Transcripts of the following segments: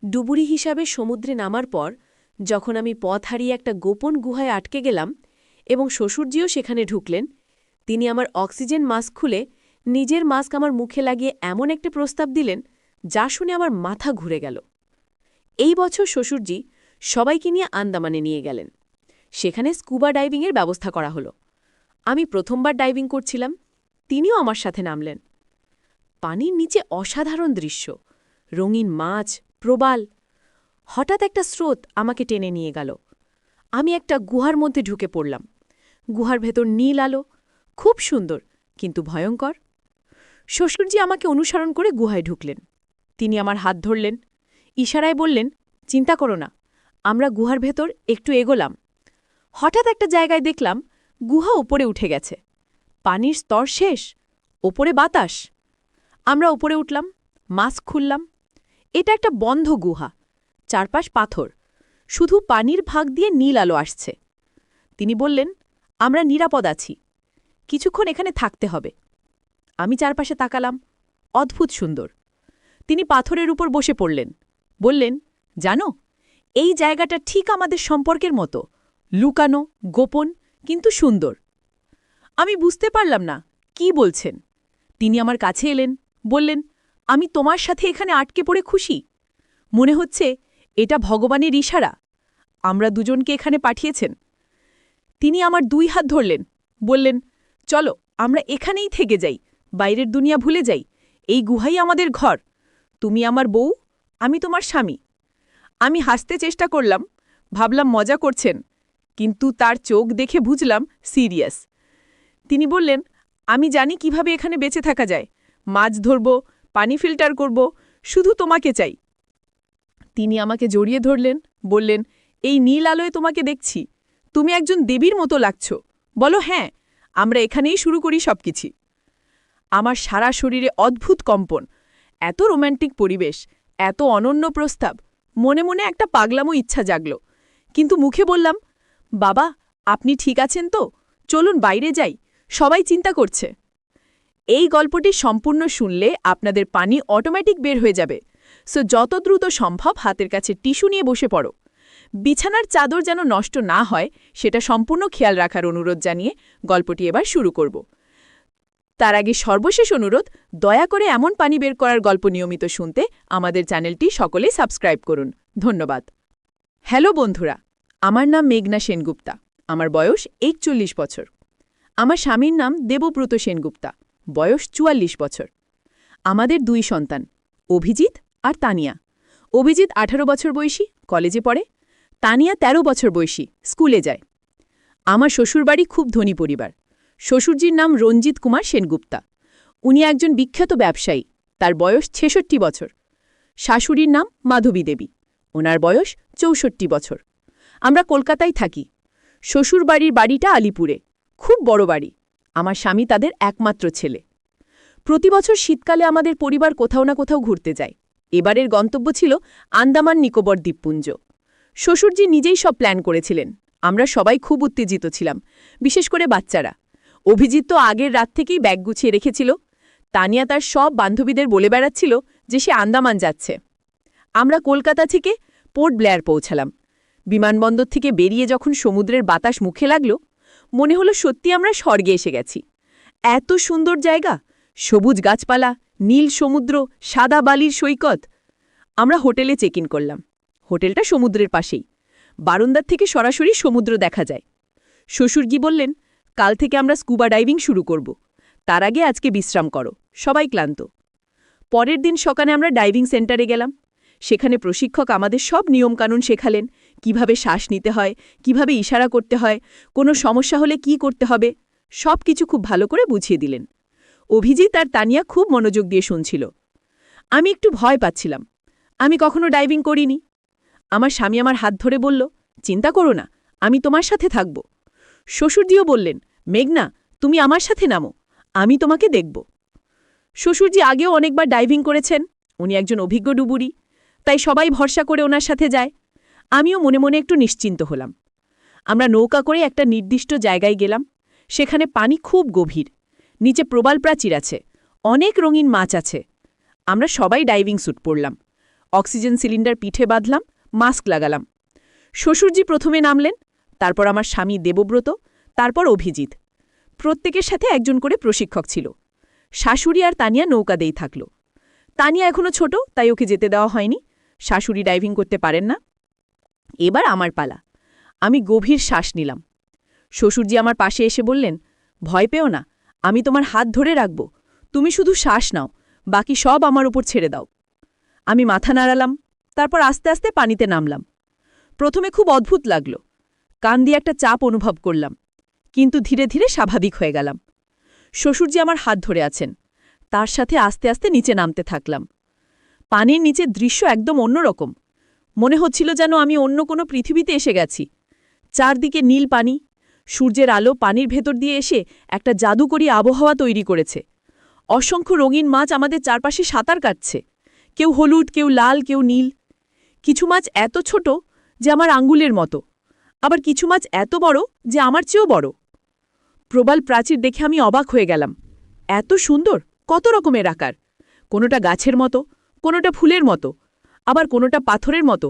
ডুবুরি হিসাবে সমুদ্রে নামার পর যখন আমি পথ হারিয়ে একটা গোপন গুহায় আটকে গেলাম এবং শ্বশুরজিও সেখানে ঢুকলেন, তিনি আমার অক্সিজেন মাস্ক খুলে নিজের মাস্ক আমার মুখে লাগিয়ে এমন একটা প্রস্তাব দিলেন যা শুনে আমার মাথা ঘুরে গেল। এই বছর শ্বশুরজি সবাইকে নিয়ে আন্দামানে নিয়ে গেলেন। সেখানে স্কুবা ডাইভিংয়ের ব্যবস্থা করা হলো। আমি প্রথমবার ডাইভিং করছিলাম, তিনিও আমার সাথে নামলেন। পানির নিচে অসাধারণ দৃশ্য, রঙিন মাছ, প্রবাল। হঠাৎ একটা স্রোত আমাকে টেনে নিয়ে গেল। আমি একটা গুহার মধ্যে ঢুকে পড়লাম। গুহার ভেতর নীল আলো, খুব সুন্দর কিন্তু ভয়ঙ্কর। শ্বশুরজি আমাকে অনুসরণ করে গুহায় ঢুকলেন। তিনি আমার হাত ধরলেন, ইশারায় বললেন, চিন্তা করো না। আমরা গুহার ভেতর একটু এগোলাম। হঠাৎ একটা জায়গায় দেখলাম গুহা উপরে উঠে গেছে। পানির স্তর শেষ, ওপরে বাতাস। আমরা উপরে উঠলাম, মাস্ক খুললাম। এটা একটা বন্ধ গুহা, চারপাশ পাথর, শুধু পানির ভাগ দিয়ে নীল আলো আসছে। তিনি বললেন, আমরা নিরাপদ আছি, কিছুক্ষণ এখানে থাকতে হবে। আমি চারপাশে তাকালাম, অদ্ভুত সুন্দর। তিনি পাথরের উপর বসে পড়লেন, বললেন, জানো, এই জায়গাটা ঠিক আমাদের সম্পর্কের মতো, লুকানো, গোপন, কিন্তু সুন্দর। আমি বুঝতে পারলাম না কি বলছেন। তিনি আমার কাছে এলেন, বললেন, আমি তোমার সাথে এখানে আটকে পড়ে খুশি। মনে হচ্ছে এটা ভগবানের ইশারা, আমরা দুজনকে এখানে পাঠিয়েছেন। তিনি আমার 2 হাত ধরলেন, বললেন, চলো আমরা এখানেই থেকে যাই, বাইরের দুনিয়া ভুলে যাই। এই গুহাই আমাদের ঘর। তুমি আমার বউ, আমি তোমার স্বামী। আমি হাসতে চেষ্টা করলাম, ভাবলাম মজা করছেন, কিন্তু তার চোখ দেখে বুঝলাম সিরিয়াস। তিনি বললেন, আমি জানি কিভাবে এখানে বেঁচে থাকা যায়। মাছ ধরব, পানি ফিল্টার করব, শুধু তোমাকে চাই। তিনি আমাকে জড়িয়ে ধরলেন, বললেন, এই নীল আলোয় তোমাকে দেখছি, তুমি একজন দেবীর মতো লাগছ। বলো হ্যাঁ, আমরা এখানেই শুরু করি সবকিছু। আমার সারা শরীরে অদ্ভুত কম্পন, এত রোম্যান্টিক পরিবেশ, এত অনন্য প্রস্তাব। মনে মনে একটা পাগলামো ইচ্ছা জাগল, কিন্তু মুখে বললাম, বাবা আপনি ঠিক আছেন তো? চলুন বাইরে যাই, সবাই চিন্তা করছে। এই গল্পটি সম্পূর্ণ শুনলে আপনাদের পানি অটোমেটিক বের হয়ে যাবে, সো যত দ্রুত সম্ভব হাতের কাছে টিস্যু নিয়ে বসে পড়ো। বিছানার চাদর যেন নষ্ট না হয় সেটা সম্পূর্ণ খেয়াল রাখার অনুরোধ জানিয়ে গল্পটি এবার শুরু করব। তার আগে সর্বশেষ অনুরোধ, দয়া করে এমন পানি বের করার গল্প নিয়মিত শুনতে আমাদের চ্যানেলটি সকলেই সাবস্ক্রাইব করুন। ধন্যবাদ। হ্যালো বন্ধুরা, আমার নাম মেঘনা সেনগুপ্তা। আমার বয়স 41 বছর। আমার স্বামীর নাম দেবব্রত সেনগুপ্তা, বয়স 44 বছর। আমাদের 2 সন্তান, অভিজিৎ আর তানিয়া। অভিজিৎ 18 বছর বয়সী, কলেজে পড়ে। তানিয়া 13 বছর বয়সী, স্কুলে যায়। আমার শ্বশুরবাড়ি খুব ধনী পরিবার। শ্বশুরজির নাম রঞ্জিত কুমার সেনগুপ্তা। উনি একজন বিখ্যাত ব্যবসায়ী, তার বয়স 66 বছর। শাশুড়ির নাম মাধবী দেবী, ওনার বয়স 64 বছর। আমরা কলকাতায় থাকি। শ্বশুরবাড়ির বাড়িটা আলিপুরে, খুব বড় বাড়ি। আমার স্বামী তাদের একমাত্র ছেলে। প্রতি বছর শীতকালে আমাদের পরিবার কোথাও না কোথাও ঘুরতে যায়। এবারের গন্তব্য ছিল আন্দামান নিকোবর দ্বীপপুঞ্জ। শ্বশুরজি নিজেই সব প্ল্যান করেছিলেন। আমরা সবাই খুব উত্তেজিত ছিলাম, বিশেষ করে বাচ্চারা। অভিজিৎ তো আগের রাত থেকেই ব্যাগ গুছিয়ে রেখেছিল। তানিয়া তার সব বান্ধবীদের বলে বেড়াচ্ছিল যে সে আন্দামান যাচ্ছে। আমরা কলকাতা থেকে পোর্ট ব্লেয়ার পৌঁছালাম। বিমানবন্দর থেকে বেরিয়ে যখন সমুদ্রের বাতাস মুখে লাগল, মনে হলো সত্যি আমরা স্বর্গে এসে গেছি। এত সুন্দর জায়গা, সবুজ গাছপালা, নীল সমুদ্র, সাদা বালির সৈকত। আমরা হোটেলে চেক ইন করলাম। হোটেলটা সমুদ্রের পাশেই, বারান্দার থেকে সরাসরি সমুদ্র দেখা যায়। শ্বশুরজি বললেন, কাল থেকে আমরা স্কুবা ডাইভিং শুরু করব, তার আগে আজকে বিশ্রাম করো, সবাই ক্লান্ত। পরের দিন সকালে আমরা ডাইভিং সেন্টারে গেলাম। সেখানে প্রশিক্ষক আমাদের সব নিয়মকানুন শেখালেন, কিভাবে শ্বাস নিতে হয়, কিভাবে ইশারা করতে হয়, কোনো সমস্যা হলে কি করতে হবে, সব কিছু খুব ভালো করে বুঝিয়ে দিলেন। অভিজিৎ আর তানিয়া খুব মনোযোগ দিয়ে শুনছিল। আমি একটু ভয় পাচ্ছিলাম, আমি কখনো ডাইভিং করিনি। আমার স্বামী আমার হাত ধরে বলল, চিন্তা করো না, আমি তোমার সাথে থাকব। শ্বশুরজিও বললেন, মেঘনা তুমি আমার সাথে নামো, আমি তোমাকে দেখব। শ্বশুরজি আগেও অনেকবার ডাইভিং করেছেন, উনি একজন অভিজ্ঞ ডুবুরি, তাই সবাই ভরসা করে ওনার সাথে যায়। আমিও মনে মনে একটু নিশ্চিন্ত হলাম। আমরা নৌকা করে একটা নির্দিষ্ট জায়গায় গেলাম। সেখানে পানি খুব গভীর, নিচে প্রবাল প্রাচীর আছে, অনেক রঙিন মাছ আছে। আমরা সবাই ডাইভিং স্যুট পরলাম। অক্সিজেন সিলিন্ডার পিঠে বাঁধলাম, মাস্ক লাগালাম। শ্বশুরজি প্রথমে নামলেন, তারপর আমার স্বামী দেবব্রত, তারপর অভিজিৎ। প্রত্যেকের সাথে একজন করে প্রশিক্ষক ছিল। শাশুড়ি আর তানিয়া নৌকাতেই থাকল। তানিয়া এখনো ছোট, তাই ওকে যেতে দেওয়া হয়নি। শাশুড়ি ডাইভিং করতে পারেন না। এবার আমার পালা। আমি গভীর শ্বাস নিলাম। শ্বশুরজি আমার পাশে এসে বললেন, ভয় পেও না, আমি তোমার হাত ধরে রাখব, তুমি শুধু শ্বাস নাও, বাকি সব আমার উপর ছেড়ে দাও। আমি মাথা নাড়ালাম, তারপর আস্তে আস্তে পানিতে নামলাম। প্রথমে খুব অদ্ভুত লাগল, কান দিয়ে একটা চাপ অনুভব করলাম, কিন্তু ধীরে ধীরে স্বাভাবিক হয়ে গেলাম। শ্বশুরজি আমার হাত ধরে আছেন, তার সাথে আস্তে আস্তে নিচে নামতে থাকলাম। পানির নিচে দৃশ্য একদম অন্যরকম। মনে হচ্ছিল যেন আমি অন্য কোনো পৃথিবীতে এসে গেছি। চারদিকে নীল পানি, সূর্যের আলো পানির ভেতর দিয়ে এসে একটা জাদুকরী আবহাওয়া তৈরি করেছে। অসংখ্য রঙিন মাছ আমাদের চারপাশে সাঁতার কাটছে, কেউ হলুদ, কেউ লাল, কেউ নীল। কিছু মাছ এত ছোট যে আমার আঙ্গুলের মতো, আবার কিছু মাছ এত বড় যে আমার চেয়েও বড়। প্রবাল প্রাচীর দেখে আমি অবাক হয়ে গেলাম। এত সুন্দর, কত রকমের আকার, কোনোটা গাছের মতো, কোনোটা ফুলের মতো, আবার কোনোটা পাথরের মতো।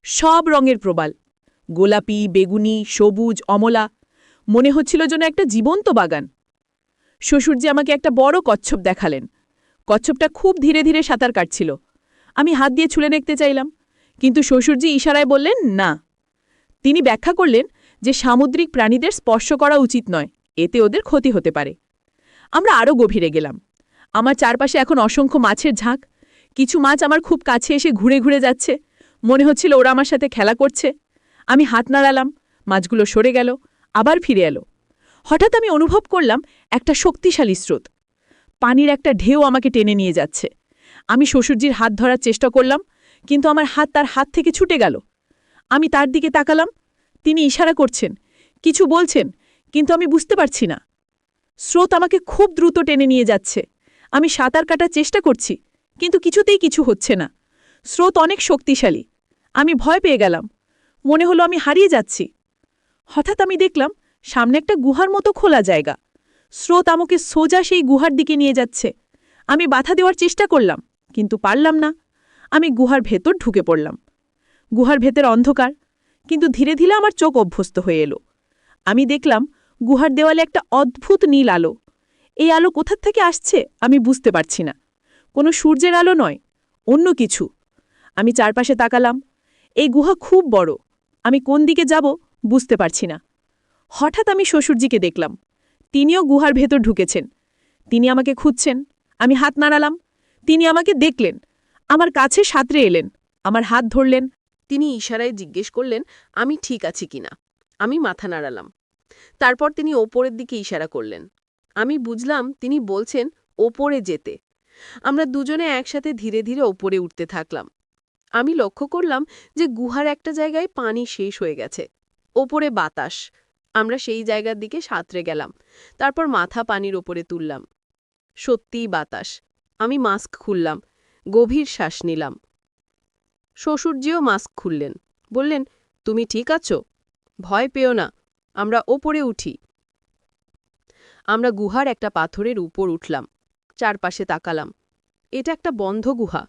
সব রঙের প্রবাল, গোলাপি, বেগুনি, সবুজ, অমলা। মনে হচ্ছিল যেন একটা জীবন্ত বাগান। শ্বশুরজি আমাকে একটা বড় কচ্ছপ দেখালেন। কচ্ছপটা খুব ধীরে ধীরে সাঁতার কাটছিল। আমি হাত দিয়ে ছুঁড়ে দেখতে চাইলাম, কিন্তু শ্বশুরজি ইশারায় বললেন না। তিনি ব্যাখ্যা করলেন যে সামুদ্রিক প্রাণীদের স্পর্শ করা উচিত নয়, এতে ওদের ক্ষতি হতে পারে। আমরা আরও গভীরে গেলাম। আমার চারপাশে এখন অসংখ্য মাছের ঝাঁক। কিছু মাছ আমার খুব কাছে এসে ঘুরে ঘুরে যাচ্ছে, মনে হচ্ছিল ওরা আমার সাথে খেলা করছে। আমি হাত নাড়ালাম, মাছগুলো সরে গেল, আবার ফিরে এলো। হঠাৎ আমি অনুভব করলাম একটা শক্তিশালী স্রোত। পানির একটা ঢেউ আমাকে টেনে নিয়ে যাচ্ছে। আমি শ্বশুরজির হাত ধরার চেষ্টা করলাম, কিন্তু আমার হাত তার হাত থেকে ছুটে গেল। আমি তার দিকে তাকালাম, তিনি ইশারা করছেন, কিছু বলছেন, কিন্তু আমি বুঝতে পারছি না। স্রোত আমাকে খুব দ্রুত টেনে নিয়ে যাচ্ছে। আমি সাঁতার কাটার চেষ্টা করছি, কিন্তু কিছুতেই কিছু হচ্ছে না। স্রোত অনেক শক্তিশালী। আমি ভয় পেয়ে গেলাম, মনে হলো আমি হারিয়ে যাচ্ছি। হঠাৎ আমি দেখলাম সামনে একটা গুহার মতো খোলা জায়গা। স্রোত আমাকে সোজা সেই গুহার দিকে নিয়ে যাচ্ছে। আমি বাধা দেওয়ার চেষ্টা করলাম, কিন্তু পারলাম না। আমি গুহার ভেতর ঢুকে পড়লাম। গুহার ভেতর অন্ধকার, কিন্তু ধীরে ধীরে আমার চোখ অভ্যস্ত হয়ে এলো। আমি দেখলাম গুহার দেওয়ালে একটা অদ্ভুত নীল আলো। এই আলো কোথা থেকে আসছে আমি বুঝতে পারছি না। কোনো সূর্যের আলো নয়, অন্য কিছু। আমি চারপাশে তাকালাম। এই গুহা খুব বড়, আমি কোন দিকে যাব বুঝতে পারছি না। হঠাৎ আমি শ্বশুরজিকে দেখলাম, তিনিও গুহার ভেতর ঢুকেছেন। তিনি আমাকে খুঁজছেন। আমি হাত নাড়ালাম, তিনি আমাকে দেখলেন, আমার কাছে সাঁতরে এলেন, আমার হাত ধরলেন। তিনি ইশারায় জিজ্ঞেস করলেন আমি ঠিক আছি কিনা। আমি মাথা নাড়ালাম। তারপর তিনি ওপরের দিকে ইশারা করলেন। আমি বুঝলাম তিনি বলছেন ওপরে যেতে। আমরা দুজনে একসাথে ধীরে ধীরে ওপরে উঠতে থাকলাম। আমি লক্ষ্য করলাম যে গুহার একটা জায়গায় পানি শেষ হয়ে গেছে, ওপরে বাতাস। আমরা সেই জায়গার দিকে সাঁতরে গেলাম, তারপর মাথা পানির ওপরে তুললাম। সত্যিই বাতাস। আমি মাস্ক খুললাম, গভীর শ্বাস নিলাম। শ্বশুরজিও মাস্ক খুললেন, বললেন তুমি ঠিক আছো, ভয় পেও না, আমরা ওপরে উঠি। আমরা গুহার একটা পাথরের উপর উঠলাম, চারপাশে তাকালাম। এটা একটা বন্ধ গুহা,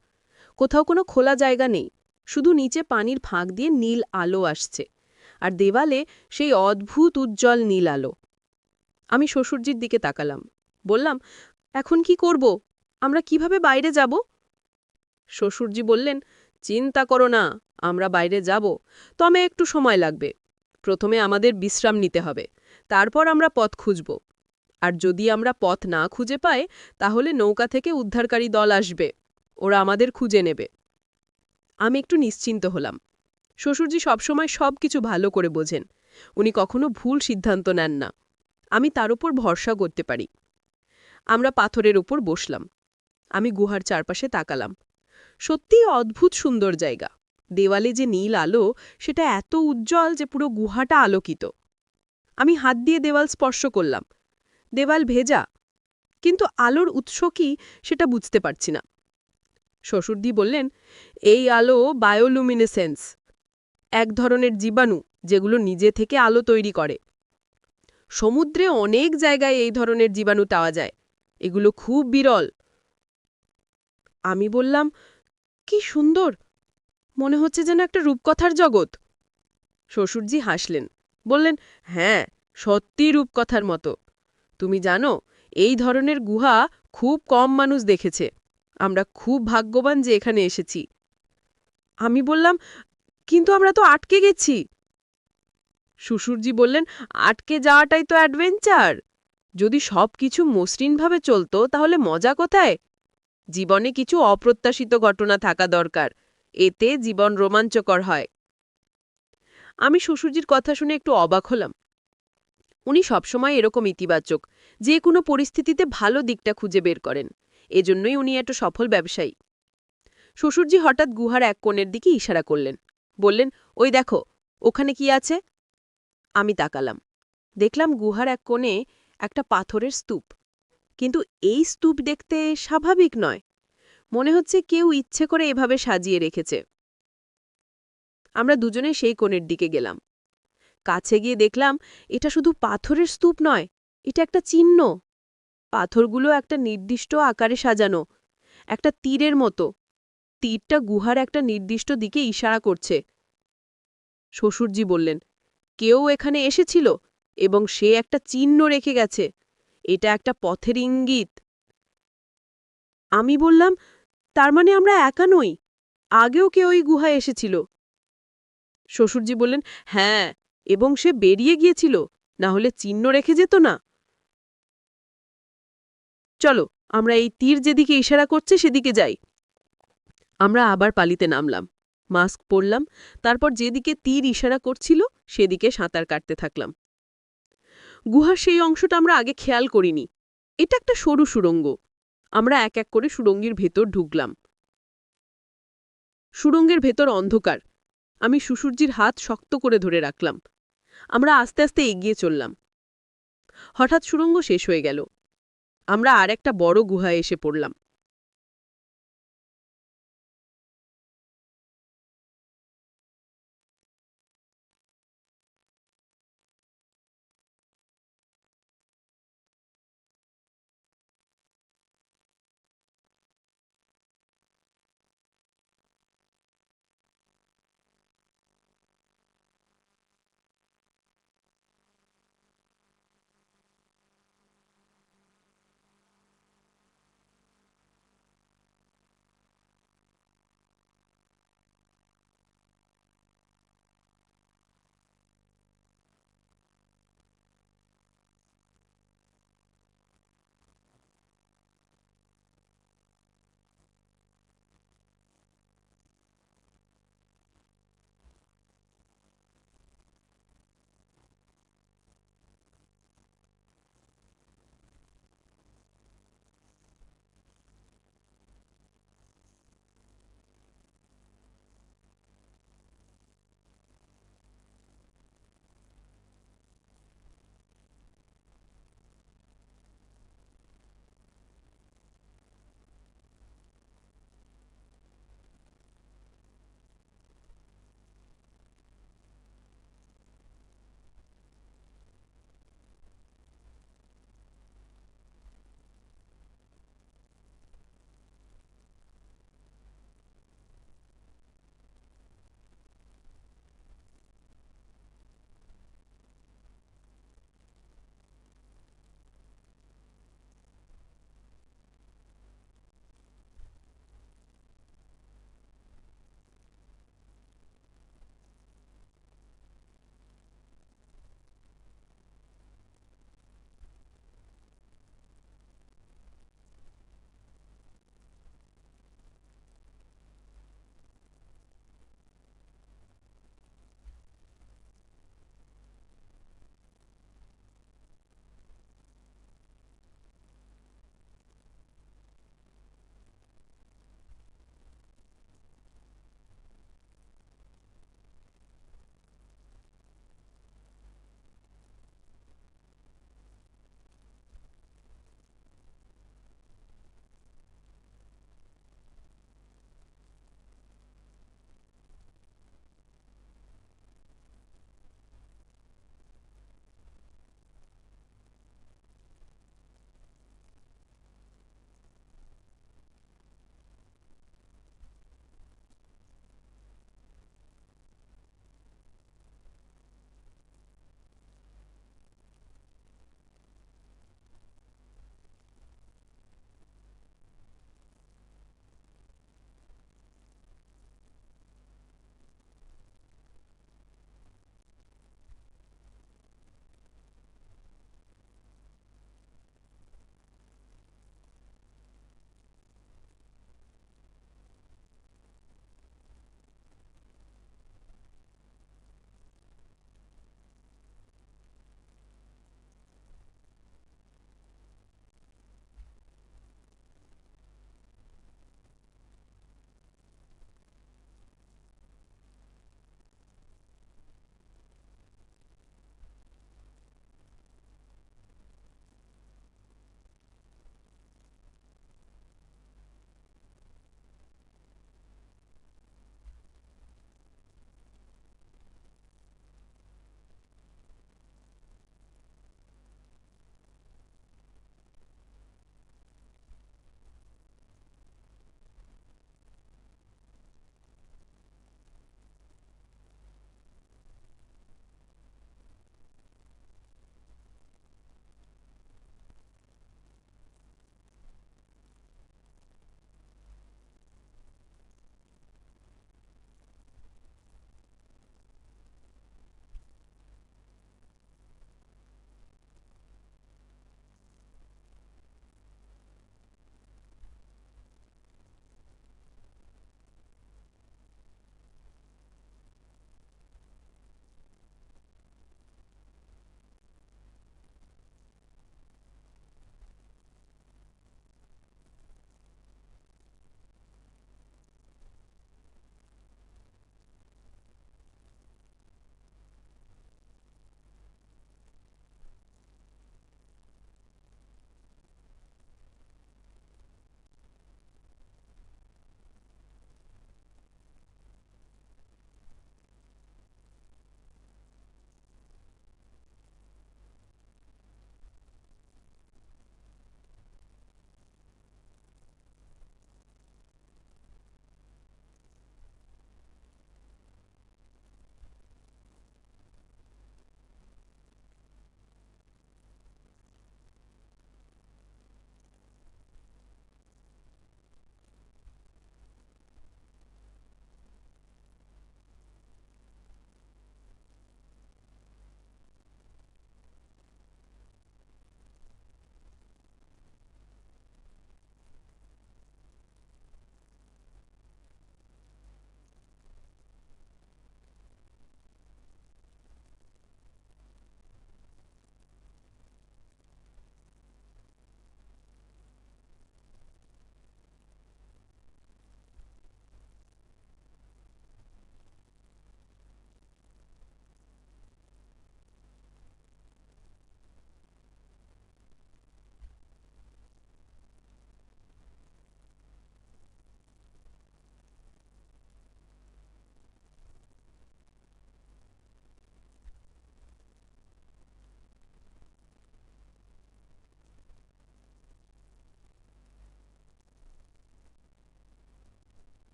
কোথাও কোনো খোলা জায়গা নেই, শুধু নিচে পানির ফাঁক দিয়ে নীল আলো আসছে, আর দেওয়ালে সেই অদ্ভুত উজ্জ্বল নীল আলো। আমি শ্বশুরজির দিকে তাকালাম, বললাম এখন কি করব, আমরা কিভাবে বাইরে যাব? শ্বশুরজি বললেন চিন্তা করো না, আমরা বাইরে যাব, তবে একটু সময় লাগবে। প্রথমে আমাদের বিশ্রাম নিতে হবে, তারপর আমরা পথ খুঁজব। আর যদি আমরা পথ না খুঁজে পাই, তাহলে নৌকা থেকে উদ্ধারকারী দল আসবে, ওরা আমাদের খুঁজে নেবে। আমি একটু নিশ্চিন্ত হলাম। শ্বশুরজি সবসময় সব কিছু ভালো করে বোঝেন, উনি কখনো ভুল সিদ্ধান্ত নেন না। আমি তার উপর ভরসা করতে পারি। আমরা পাথরের উপর বসলাম। আমি গুহার চারপাশে তাকালাম। সত্যিই অদ্ভুত সুন্দর জায়গা। দেওয়ালে যে নীল আলো, সেটা এত উজ্জ্বল যে পুরো গুহাটা আলোকিত। আমি হাত দিয়ে দেওয়াল স্পর্শ করলাম। দেওয়াল ভেজা, কিন্তু আলোর উৎস কি সেটা বুঝতে পারছি না। শ্বশুরদি বললেন এই আলো বায়োলুমিনেসেন্স, এক ধরনের জীবাণু যেগুলো নিজে থেকে আলো তৈরি করে। সমুদ্রে অনেক জায়গায় এই ধরনের জীবাণু পাওয়া যায়, এগুলো খুব বিরল। আমি বললাম কি সুন্দর, মনে হচ্ছে যেন একটা রূপকথার জগৎ। শ্বশুরজি হাসলেন, বললেন, হ্যাঁ, সত্যি রূপকথার মতো। তুমি জানো, এই ধরনের গুহা খুব কম মানুষ দেখেছে। আমরা খুব ভাগ্যবান যে এখানে এসেছি। আমি বললাম, কিন্তু আমরা তো আটকে গেছি। শ্বশুরজি বললেন, আটকে যাওয়াটাই তো অ্যাডভেঞ্চার। যদি সব কিছু মসৃণভাবে চলতো তাহলে মজা কোথায়? জীবনে কিছু অপ্রত্যাশিত ঘটনা থাকা দরকার, এতে জীবন রোমাঞ্চকর হয়। আমি শ্বশুরজির কথা শুনে একটু অবাক হলাম। উনি সবসময় এরকম ইতিবাচক, যে কোনো পরিস্থিতিতে ভালো দিকটা খুঁজে বের করেন। এজন্যই উনি এত সফল ব্যবসায়ী। শ্বশুরজি হঠাৎ গুহার এক কোণের দিকে ইশারা করলেন, বললেন, ওই দেখো, ওখানে কি আছে? আমি তাকালাম, দেখলাম গুহার এক কোণে একটা পাথরের স্তূপ। কিন্তু এই স্তূপ দেখতে স্বাভাবিক নয়, মনে হচ্ছে কেউ ইচ্ছে করে এভাবে সাজিয়ে রেখেছে। আমরা দুজনে সেই কোণের দিকে গেলাম। কাছে গিয়ে দেখলাম এটা শুধু পাথরের স্তূপ নয়, এটা একটা চিহ্ন। পাথরগুলো একটা নির্দিষ্ট আকারে সাজানো, একটা তীরের মতো। তীরটা গুহার একটা নির্দিষ্ট দিকে ইশারা করছে। শ্বশুরজি বললেন, কেউ এখানে এসেছিল এবং সে একটা চিহ্ন রেখে গেছে। এটা একটা পথের ইঙ্গিত। আমি বললাম, তার মানে আমরা একা নই, আগেও কেউ ওই গুহায় এসেছিল। শ্বশুরজি বললেন, হ্যাঁ, এবং সে বেরিয়ে গিয়েছিল, না হলে চিহ্ন রেখে যেত না। চলো, আমরা এই তীর যেদিকে ইশারা করছে সেদিকে যাই। আমরা আবার পালিতে নামলাম, মাস্ক পরলাম, তারপর যেদিকে তীর ইশারা করছিল সেদিকে সাঁতার কাটতে থাকলাম। গুহার সেই অংশটা আমরা আগে খেয়াল করিনি। এটা একটা সরু সুড়ঙ্গ। আমরা এক এক করে সুড়ঙ্গের ভেতর ঢুকলাম। সুড়ঙ্গের ভেতর অন্ধকার। আমি শ্বশুরজির হাত শক্ত করে ধরে রাখলাম। আমরা আস্তে আস্তে এগিয়ে চললাম। হঠাৎ সুড়ঙ্গ শেষ হয়ে গেল। আমরা আর একটা বড় গুহায় এসে পড়লাম।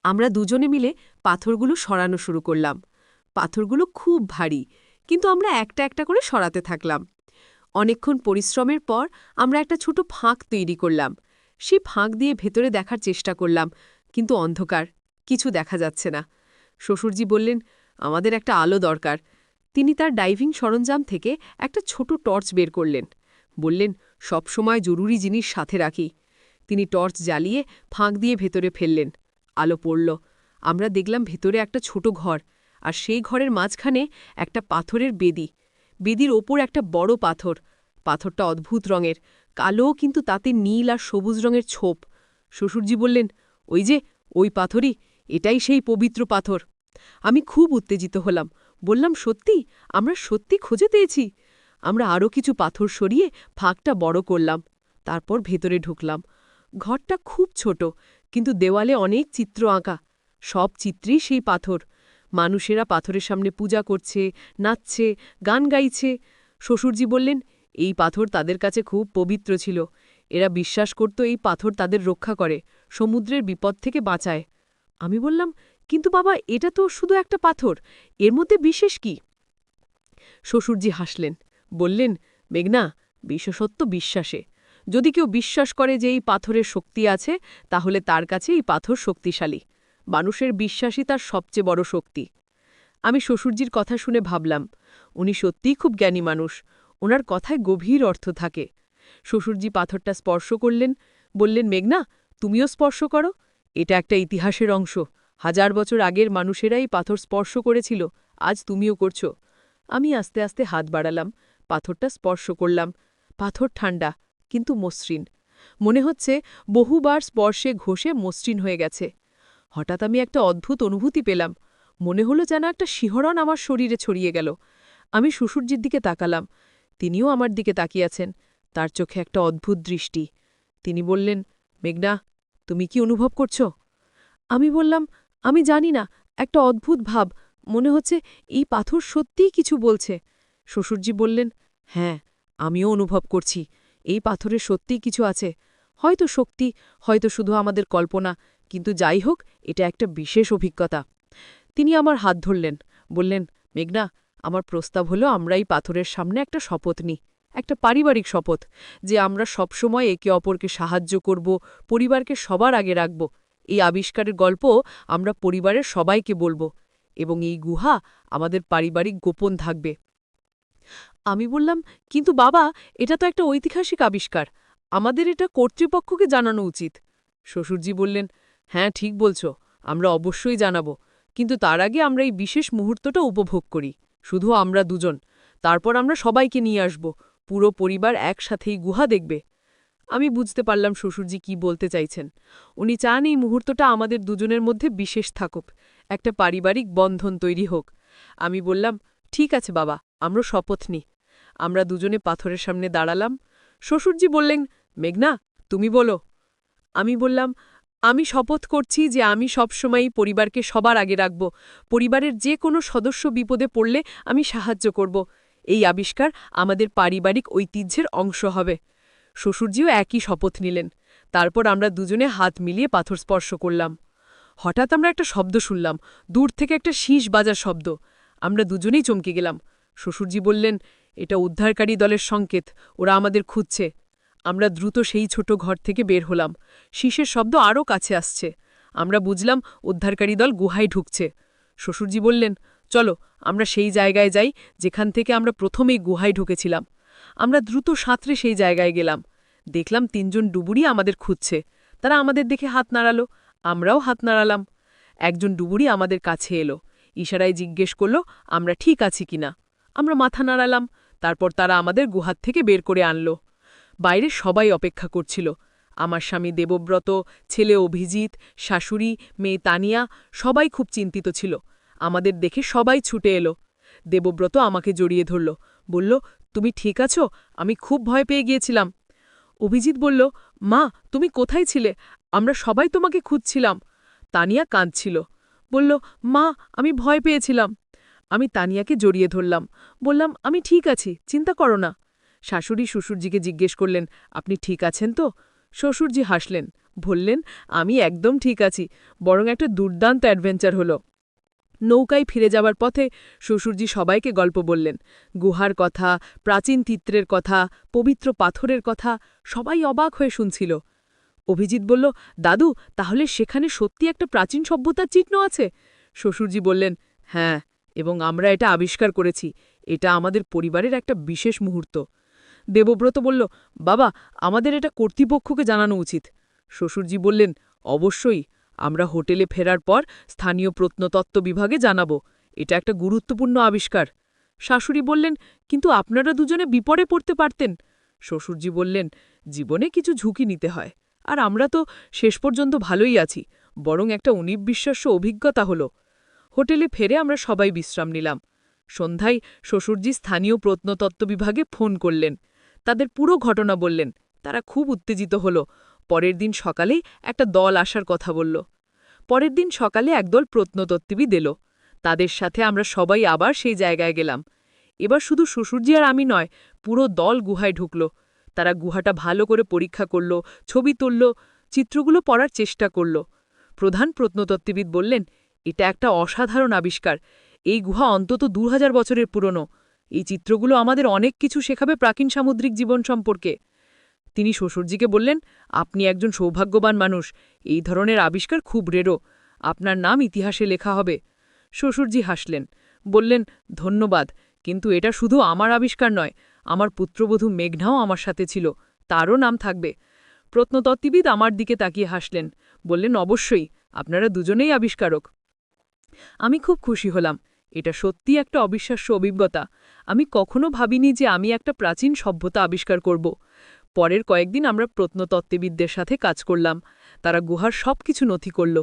আমরা দুজনে মিলে পাথরগুলো সরানো শুরু করলাম। পাথরগুলো খুব ভারী, কিন্তু আমরা একটা একটা করে সরাতে থাকলাম। অনেকক্ষণ পরিশ্রমের পর আমরা একটা ছোট ফাঁক তৈরি করলাম। সেই ফাঁক দিয়ে ভেতরে দেখার চেষ্টা করলাম, কিন্তু অন্ধকার, কিছু দেখা যাচ্ছে না। শ্বশুরজি বললেন, আমাদের একটা আলো দরকার। তিনি তার ডাইভিং সরঞ্জাম থেকে একটা ছোট টর্চ বের করলেন। বললেন, সবসময় জরুরি জিনিস সাথে রাখি। তিনি টর্চ জ্বালিয়ে ফাঁক দিয়ে ভেতরে ফেললেন। আলো পড়ল। আমরা দেখলাম ভেতরে একটা ছোট ঘর, আর সেই ঘরের মাঝখানে একটা পাথরের বেদি। বেদির ওপর একটা বড় পাথর। পাথরটা অদ্ভুত রঙের, কালো, কিন্তু তাতে নীল আর সবুজ রঙের ছোপ। শ্বশুরজি বললেন, ওই পাথরই, এটাই সেই পবিত্র পাথর। আমি খুব উত্তেজিত হলাম। বললাম, সত্যি? আমরা সত্যি খুঁজে পেয়েছি? আমরা আরও কিছু পাথর সরিয়ে ফাঁকটা বড় করলাম। তারপর ভেতরে ঢুকলাম। ঘরটা খুব ছোট, কিন্তু দেওয়ালে অনেক চিত্র আঁকা। সব চিত্রেই সেই পাথর। মানুষেরা পাথরের সামনে পূজা করছে, নাচছে, গান গাইছে। শ্বশুরজি বললেন, এই পাথর তাদের কাছে খুব পবিত্র ছিল। এরা বিশ্বাস করত এই পাথর তাদের রক্ষা করে, সমুদ্রের বিপদ থেকে বাঁচায়। আমি বললাম, কিন্তু বাবা, এটা তো শুধু একটা পাথর, এর মধ্যে বিশেষ কি? শ্বশুরজি হাসলেন, বললেন, মেঘনা, বিশেষত্ব বিশ্বাসে। যদি কেউ বিশ্বাস করে যে এই পাথরের শক্তি আছে, তাহলে তার কাছে এই পাথর শক্তিশালী। মানুষের বিশ্বাসই তার সবচেয়ে বড় শক্তি। আমি শ্বশুরজির কথা শুনে ভাবলাম, উনি সত্যিই খুব জ্ঞানী মানুষ। ওনার কথায় গভীর অর্থ থাকে। শ্বশুরজি পাথরটা স্পর্শ করলেন, বললেন, মেঘনা, তুমিও স্পর্শ করো। এটা একটা ইতিহাসের অংশ। 1000 বছর আগের মানুষেরাই পাথর স্পর্শ করেছিল, আজ তুমিও করছো। আমি আস্তে আস্তে হাত বাড়ালাম, পাথরটা স্পর্শ করলাম। পাথর ঠান্ডা, কিন্তু মসৃণ। মনে হচ্ছে বহুবার স্পর্শে ঘষে মসৃণ হয়ে গেছে। হঠাৎ আমি একটা অদ্ভুত অনুভূতি পেলাম। মনে হলো যেন একটা শিহরণ আমার শরীরে ছড়িয়ে গেল। আমি শ্বশুরজির দিকে তাকালাম। তিনিও আমার দিকে তাকিয়েছেন, তার চোখে একটা অদ্ভুত দৃষ্টি। তিনি বললেন, মেঘনা, তুমি কি অনুভব করছো? আমি বললাম, আমি জানি না, একটা অদ্ভুত ভাব। মনে হচ্ছে এই পাথর সত্যিই কিছু বলছে। শ্বশুরজি বললেন, হ্যাঁ, আমিও অনুভব করছি। এই পাথরের সত্যিই কিছু আছে। হয়তো শক্তি, হয়তো শুধু আমাদের কল্পনা, কিন্তু যাই হোক, এটা একটা বিশেষ অভিজ্ঞতা। তিনি আমার হাত ধরলেন, বললেন, মেঘনা, আমার প্রস্তাব হলো আমরা এই পাথরের সামনে একটা শপথ নিই, একটা পারিবারিক শপথ, যে আমরা সবসময় একে অপরকে সাহায্য করব, পরিবারকে সবার আগে রাখব। এই আবিষ্কারের গল্প আমরা পরিবারের সবাইকে বলবো, এবং এই গুহা আমাদের পারিবারিক গোপন থাকবে। আমি বললাম, কিন্তু বাবা, এটা তো একটা ঐতিহাসিক আবিষ্কার। আমাদের এটা কর্তৃপক্ষকে জানানো উচিত। শ্বশুরজি বললেন, হ্যাঁ, ঠিক বলছো, আমরা অবশ্যই জানাবো। কিন্তু তার আগে আমরা এই বিশেষ মুহূর্তটা উপভোগ করি, শুধু আমরা দুজন। তারপর আমরা সবাইকে নিয়ে আসব, পুরো পরিবার একসাথেই গুহা দেখবে। আমি বুঝতে পারলাম শ্বশুরজি কি বলতে চাইছেন। উনি চান এই মুহূর্তটা আমাদের দুজনের মধ্যে বিশেষ থাকুক, একটা পারিবারিক বন্ধন তৈরি হোক। আমি বললাম, ঠিক আছে বাবা, আমরা শপথ নিই। আমরা দুজনে পাথরের সামনে দাঁড়ালাম। শ্বশুরজি বললেন, মেঘনা, তুমি বলো। আমি বললাম, আমি শপথ করছি যে আমি সবসময়ই পরিবারকে সবার আগে রাখব। পরিবারের যে কোনো সদস্য বিপদে পড়লে আমি সাহায্য করব। এই আবিষ্কার আমাদের পারিবারিক ঐতিহ্যের অংশ হবে। শ্বশুরজিও একই শপথ নিলেন। তারপর আমরা দুজনে হাত মিলিয়ে পাথর স্পর্শ করলাম। হঠাৎ আমরা একটা শব্দ শুনলাম, দূর থেকে একটা শীষ বাজার শব্দ। আমরা দুজনেই চমকে গেলাম। শ্বশুরজি বললেন, এটা উদ্ধারকারী দলের সংকেত, ওরা আমাদের খুঁজছে। আমরা দ্রুত সেই ছোট ঘর থেকে বের হলাম। শীষের শব্দ আরও কাছে আসছে। আমরা বুঝলাম উদ্ধারকারী দল গুহায় ঢুকছে। শ্বশুরজি বললেন, চলো, আমরা সেই জায়গায় যাই যেখান থেকে আমরা প্রথমেই গুহায় ঢুকেছিলাম। আমরা দ্রুত সাঁতরে সেই জায়গায় গেলাম। দেখলাম 3 জন ডুবুরি আমাদের খুঁজছে। তারা আমাদের দেখে হাত নাড়ালো, আমরাও হাত নাড়ালাম। একজন ডুবুরি আমাদের কাছে এলো, ইশারায় জিজ্ঞেস করল আমরা ঠিক আছি কিনা। আমরা মাথা নাড়ালাম। তারপর তারা আমাদের গুহার থেকে বের করে আনলো। বাইরে সবাই অপেক্ষা করছিল। আমার স্বামী দেবব্রত, ছেলে অভিজিৎ, শাশুড়ি, মেয়ে তানিয়া, সবাই খুব চিন্তিত ছিল। আমাদের দেখে সবাই ছুটে এলো। দেবব্রত আমাকে জড়িয়ে ধরল, বলল, তুমি ঠিক আছো? আমি খুব ভয় পেয়ে গিয়েছিলাম। অভিজিৎ বলল, মা, তুমি কোথায় ছিলে? আমরা সবাই তোমাকে খুঁজছিলাম। তানিয়া কাঁদছিল, বলল, মা, আমি ভয় পেয়েছিলাম। আমি তানিয়াকে জড়িয়ে ধরলাম, বললাম, আমি ঠিক আছি, চিন্তা করো না। শাশুড়ি শ্বশুরজিকে জিজ্ঞেস করলেন, আপনি ঠিক আছেন তো? শ্বশুরজি হাসলেন, বললেন, আমি একদম ঠিক আছি, বরং একটা দুর্দান্ত অ্যাডভেঞ্চার হলো। নৌকায় ফিরে যাবার পথে শ্বশুরজি সবাইকে গল্প বললেন, গুহার কথা, প্রাচীন চিত্রের কথা, পবিত্র পাথরের কথা, সবাই অবাক হয়ে শুনছিল। অভিজিৎ বলল, দাদু, তাহলে সেখানে সত্যি একটা প্রাচীন সভ্যতার চিহ্ন আছে? শ্বশুরজি বললেন, হ্যাঁ, এবং আমরা এটা আবিষ্কার করেছি। এটা আমাদের পরিবারের একটা বিশেষ মুহূর্ত। দেবব্রত বলল, বাবা, আমাদের এটা কর্তৃপক্ষকে জানানো উচিত। শ্বশুরজি বললেন, অবশ্যই, আমরা হোটেলে ফেরার পর স্থানীয় প্রত্নতত্ত্ব বিভাগে জানাব। এটা একটা গুরুত্বপূর্ণ আবিষ্কার। শাশুড়ি বললেন, কিন্তু আপনারা দুজনে বিপদে পড়তে পারতেন। শ্বশুরজি বললেন, জীবনে কিছু ঝুঁকি নিতে হয়, আর আমরা তো শেষ পর্যন্ত ভালোই আছি, বরং একটা অনিবিশ্বাস্য অভিজ্ঞতা হলো। হোটেলে ফেরে আমরা সবাই বিশ্রাম নিলাম। সন্ধ্যায় শ্বশুরজি স্থানীয় প্রত্নতত্ত্ব বিভাগে ফোন করলেন, তাদের পুরো ঘটনা বললেন। তারা খুব উত্তেজিত হল। পরের দিন সকালেই একটা দল আসার কথা বলল। পরের দিন সকালে একদল প্রত্নতত্ত্ববিদ এলো। তাদের সাথে আমরা সবাই আবার সেই জায়গায় গেলাম। এবার শুধু শ্বশুরজি আর আমি নয়, পুরো দল গুহায় ঢুকল। তারা গুহাটা ভালো করে পরীক্ষা করল, ছবি তুলল, চিত্রগুলো পড়ার চেষ্টা করল। প্রধান প্রত্নতত্ত্ববিদ বললেন, এটা একটা অসাধারণ আবিষ্কার। এই গুহা অন্তত 2000 বছরের পুরনো। এই চিত্রগুলো আমাদের অনেক কিছু শেখাবে প্রাচীন সামুদ্রিক জীবন সম্পর্কে। তিনি শ্বশুরজিকে বললেন, আপনি একজন সৌভাগ্যবান মানুষ, এই ধরনের আবিষ্কার খুব রেরো, আপনার নাম ইতিহাসে লেখা হবে। শ্বশুরজি হাসলেন, বললেন, ধন্যবাদ, কিন্তু এটা শুধু আমার আবিষ্কার নয়, আমার পুত্রবধূ মেঘনাও আমার সাথে ছিল, তারও নাম থাকবে। প্রত্নতত্ত্ববিদ আমার দিকে তাকিয়ে হাসলেন, বললেন, অবশ্যই, আপনারা দুজনেই আবিষ্কারক। আমি খুব খুশি হলাম। এটা সত্যি একটা অবিশ্বাস্য অভিজ্ঞতা। আমি কখনো ভাবিনি যে আমি একটা প্রাচীন সভ্যতা আবিষ্কার করব। পরের কয়েকদিন আমরা প্রত্নতত্ত্ববিদদের সাথে কাজ করলাম। তারা গুহার সবকিছু নথি করল।